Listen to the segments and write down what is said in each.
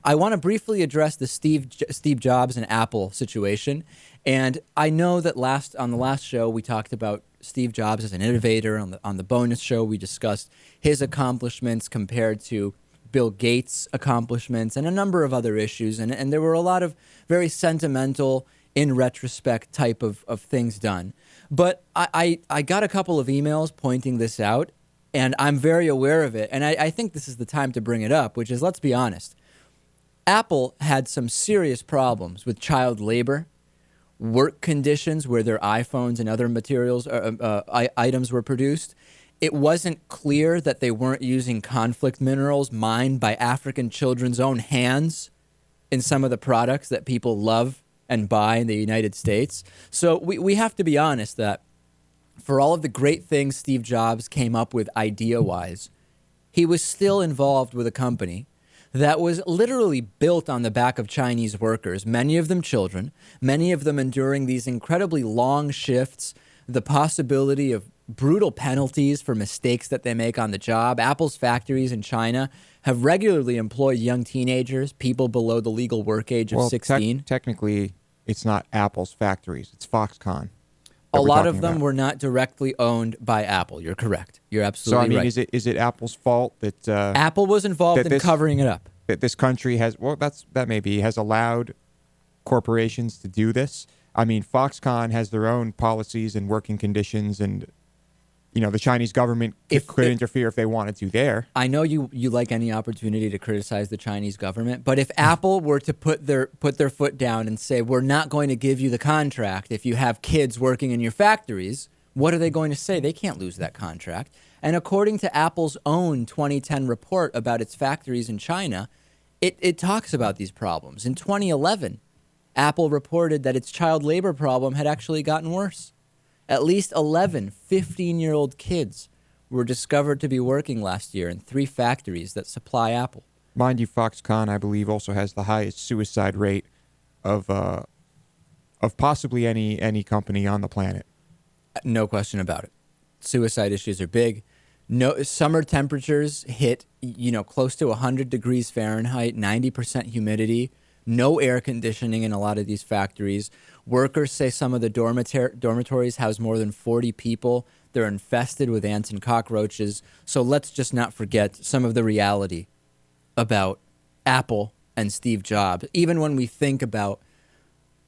I want to briefly address the Steve Jobs and Apple situation. And I know that on the last show we talked about Steve Jobs as an innovator. On the bonus show we discussed his accomplishments compared to Bill Gates' accomplishments and a number of other issues. And there were a lot of very sentimental, in retrospect type of things done. But I got a couple of emails pointing this out, and I'm very aware of it. And I think this is the time to bring it up, which is, let's be honest, Apple had some serious problems with child labor, work conditions where their iPhones and other materials, items were produced. It wasn't clear that they weren't using conflict minerals mined by African children's own hands in some of the products that people love and buy in the United States. So we have to be honest that for all of the great things Steve Jobs came up with idea-wise, he was still involved with a company that was literally built on the back of Chinese workers, many of them children, many of them enduring these incredibly long shifts, the possibility of brutal penalties for mistakes that they make on the job. Apple's factories in China have regularly employed young teenagers, people below the legal work age of 16. Technically, it's not Apple's factories. It's Foxconn. A lot of them were not directly owned by Apple. You're correct. You're absolutely right. Is it Apple's fault that Apple was involved in covering it up? That this country has has allowed corporations to do this. I mean, Foxconn has their own policies and working conditions, and the Chinese government could interfere if they wanted to there. I know you like any opportunity to criticize the Chinese government, but if Apple were to put their foot down and say, we're not going to give you the contract if you have kids working in your factories, what are they going to say? They can't lose that contract. And according to Apple's own 2010 report about its factories in China, it talks about these problems. In 2011, Apple reported that its child labor problem had actually gotten worse. At least 11 15-year-old kids were discovered to be working last year in 3 factories that supply Apple. Mind you, Foxconn, I believe, also has the highest suicide rate of possibly any company on the planet. No question about it. Suicide issues are big. No, summer temperatures hit, close to 100 degrees Fahrenheit, 90% humidity. No air conditioning in a lot of these factories. Workers say some of the dormitories house more than 40 people. They're infested with ants and cockroaches. So let's just not forget some of the reality about Apple and Steve Jobs, even when we think about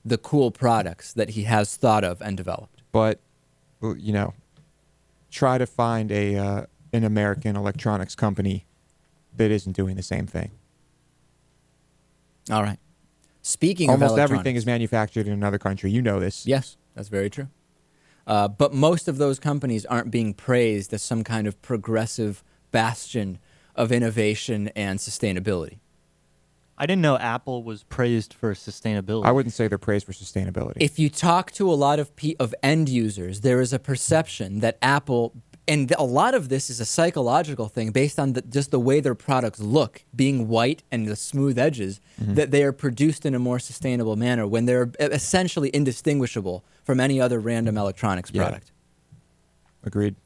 the cool products that he has thought of and developed. But, try to find an American electronics company that isn't doing the same thing. All right. Speaking of almost electronics, everything is manufactured in another country. You know this. Yes, that's very true. But most of those companies aren't being praised as some kind of progressive bastion of innovation and sustainability. I didn't know Apple was praised for sustainability. I wouldn't say they're praised for sustainability. If you talk to a lot of end users, there is a perception that Apple, and a lot of this is a psychological thing based on just the way their products look, being white and the smooth edges, that they are produced in a more sustainable manner when they're essentially indistinguishable from any other random electronics product. Agreed.